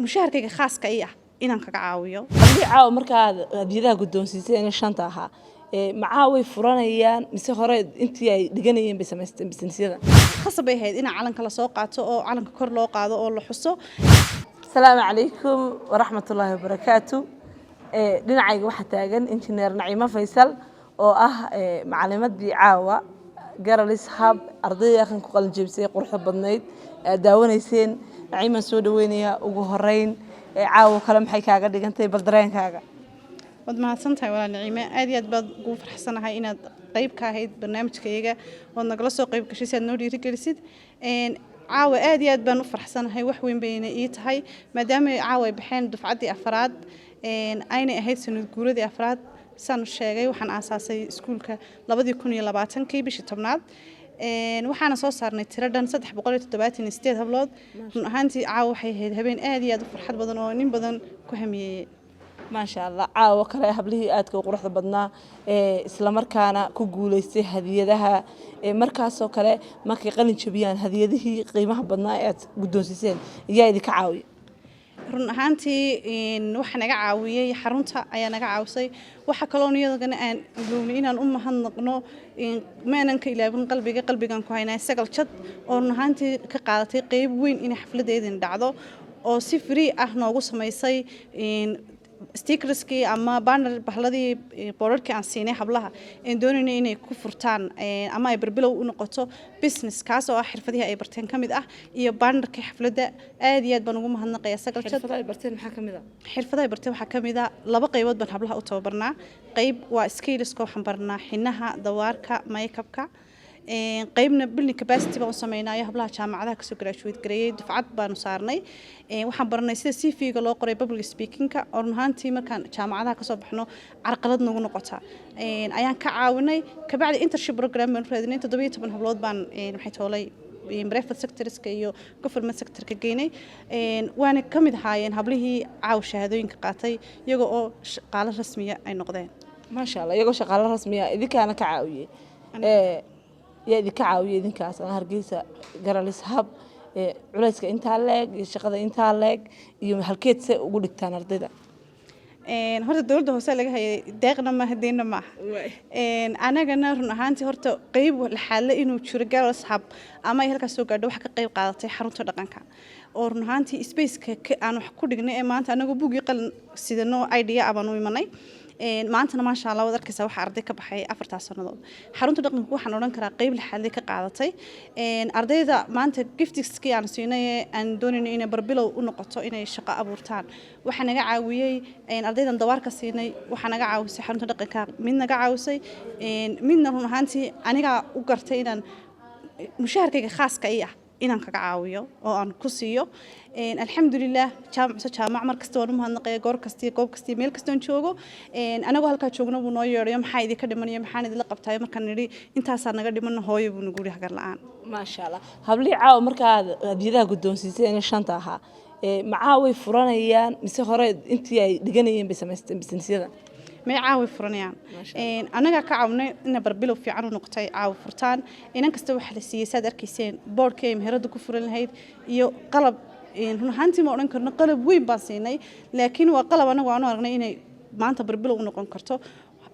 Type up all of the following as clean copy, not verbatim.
mushaharkayga khaaska ii ah inaan kaga caawiyo. haddii caawa markaad hadiyadaha guddoonsiiseen shanta ahaa macaa way furanayaan mise hore intii ay dhiganayeen bay samaysteen businessyada khasab bay ahayd inaan calanka la soo qaato oo calanka kor loo qaado oo la xuso. asalaamu calaykum waraxmatullaahi wabarakaatu. dhinacayga waxaa taagan injineer Naciimo Faysal oo ah macalimadii caawa Girls Hub ardayda kan ku qalin jebisay quruxda badnayd daawanayseen. Naciimo soo dhaweynaya ugu horeyn caawa kale maxay kaaga dhigantay bal dareenkaaga? wad mahadsantahay walaal Naciimo, aad iyo aad baad ugu faraxsanahay inaad qayb ka ahayd barnaamijkayga oo nagala soo qayb gashay si aad noo dhiirigelisid. caawa aad iyo aad baan u faraxsanahay, wax weyn bayna ii tahay maadaama caawa ay baxeen dufcaddii afraad aynay ahayd sanad guuradii afraad. saan sheegay waxaan aasaasay iskuulka 2020 bishii 10aad waxaana soo saarnay tiro dhan 378 hablood. run ahaantii caawa waxay ahayd habeen aad iyo aad u farxad badan oo nin badan ku hamiyey. ما شاء الله عاو كله حبله آدك وقرح بدنا إسلام مركانا كجوليسته هديتها مركز وكله ما كقلن شبيان هديته قيمة بدنا آد بدون سيسين جاي كعاوي run ahaantii waxaan naga caawiyay xarunta ayaa naga caawisay waxa kaloon iyadana aan iloomin inaan u mahadnaqno maanan ka ilaabin qalbigan ku haynaa sagal jad oo run ahaantii ka qaadatay qayb weyn in xafladeedin dhacdo oo si free ah noogu sameysay stickerskii ama banner bahladii boorarkii aan siinay hablaha doonayna inay ku furtaan ama ay barbilow u noqoto business kaas oo ah xirfadihii ay barteen kamid ah iyo bannerkii xafladda aad iyo aad baan ugu mahadnaqayaa sagal jad. xirfadaha ay barteen maxaa kamid ah? xirfadaha ay barteen waxaa kamid ah laba qaybood baan hablaha u tababarnaa. qayb waa skillska waxaan barnaa xinaha, dawaarka, makeup-ka. qaybna building capacity baan u sameynaa hablaha jaamacadaha ka soo graduate gareeyay dufcad baan u saarnay. waxaan baranay sida CV-ga loo qoray public speaking-ka oo run ahaantii markaan jaamacadaha ka soo baxno carqalad nagu noqota ayaan ka caawinay. kabacdi internship program baan raadinay 17 hablood baan maxay toolay private sectorska iyo government sectorka geynay. waana kamid ahaayeen hablihii caaw shahaadooyinka qaatay iyagoo oo shaqaale rasmiya ay noqdeen. ما شاء الله iyagoo shaqaale rasmiya idinka ana ka caawiyay يا ذي كعوية ذي كاس أنا هرجيسة Girls Hub علاجك أنت علق الشقة أنت علق يوم هالكيت وقول لك تانا رضيدا horta dawladda hoose laga hayay deeqna ma hadeenna ma anagana run ahaantii horta qayb la xalay inuu jiro Girls Hub ama ay halkaas soo gaadho wax ka qayb qaadatay xarunta dhaqanka oo run ahaantii space-ka aan wax ku dhignay ee maanta anagu buugi qalin sidano idea abaan u imanay. maantana ma sha Allah wad arkaysaa waxa arday ka baxay 4 sanadood xarunta dhaqanka waxaan oran karaa qayb la xalay ka qaadatay ardayda maanta giftiskii aan siinay aan doonayno inay barbilow u noqoto inay shaqo abuurtaan. waxa naga caawiyay ardaydan dawaarka siinay waxa naga caawisay xarunta dhaqanka mid naga caawisay midna run ahaantii aniga u gartay inaan mushaharkayga khaaska ii ah inaan kaga caawiyo oo aan ku siiyo. alxamdulillah jaamac markasta waan u mahadnaqayaa goor kasta goob kasta meel kasta aan joogo anagoo halka joogno buu noo yeeray maxaa idin ka dhimanaya maxaan idin la qabtay markaan niri intaas aan naga dhiman hooyo buu nagu hagar la'aan. ما شاء الله habli caaw markaad hadiyadaha guddoonsiiseen shanta ahaa macaa way furanayaan mise hore intii ay dhiganayeen bay samaysteen businessyada may caawi furanayaan anaga ka caawnay in barbilow fiican u noqotay caawi furtaan inan kasta waxa la siiyay saad arkayseen boardkay meherada ku furan lahayd iyo qalab run ahaantii ma oran karno qalab weyn baan siinay laakiin waa qalab anagu aan u aragnay inay maanta barbilow u noqon karto.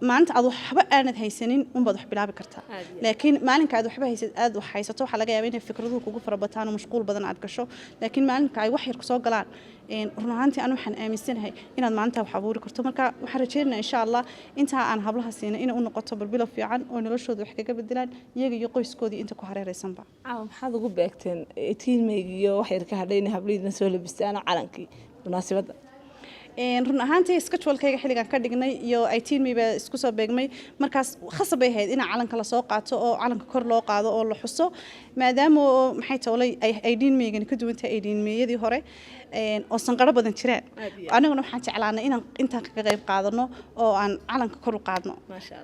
maanta aad waxba aanad haysanin unbaad wax bilaabi kartaa laakiin maalinka aad waxba aad wax haysato waxa laga yaabaa inay fikraduhu kugu farabataan oo mashquul badan aad gasho laakiin maalinka ay wax yar ku soo galaan run ahaantii aan waxaan aaminsanahay inaad maanta wax abuuri karto. marka waxaan rajaynayaa insha Allah inta aan hablaha siinay inay u noqoto barbilow fiican oo noloshooda wax kaga bedelaan iyaga iyo qoyskoodii inta ku hareeraysanba. maxaad ugu beegteen tiimeygiyo wax yar ka hadhayna habliidna soo labistaan calankii munaasabada run ahaantii schedule-kayga xilligan ka dhignay iyo 18 May ba isku soo beegmay markaas khasab bay ahayd in calanka la soo qaato oo calanka kor loo qaado oo la xuso maadaama maxay toolay ay 18 May gan ka duwantay 18 May-yadii hore oo sanqaro badan jireen anaguna waxaan jeclaanay inaan inta ka qayb qaadano oo aan calanka kor u qaadno.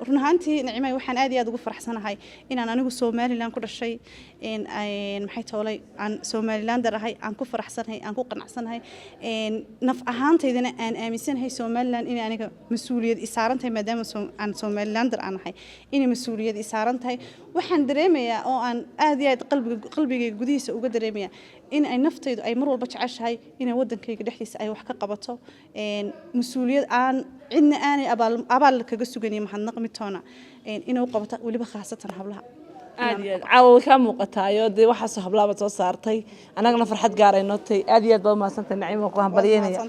run ahaantii Naciimo waxaan aad iyo aad ugu faraxsanahay inaan anigu Somaliland ku dhashay maxay toolay aan Somaliland darahay aan ku faraxsanahay aan ku qanacsanahay naf ahaantaydana aan aaminsanahay Somaliland in aniga mas'uuliyad isaaran tahay maadaama aan Somaliland aan ahay in mas'uuliyad isaaran tahay waxaan dareemayaa oo aan aad iyo aad qalbigayga gudihiisa uga dareemayaa in ay naftaydu ay mar walba jeceshahay inay wadankayga dhexdiisa ay wax ka qabato mas'uuliyad aan cidna aanay abaal kaga suganay mahadnaq mitoona inuu qabato waliba khaasatan hablaha aad iyo aad caawa ka muuqataayo dee waxaas hablaaba soo saartay anagana farxad gaar ay nootay aad iyo aad baa u mahadsantahay Naciimo ku hambalyeynaya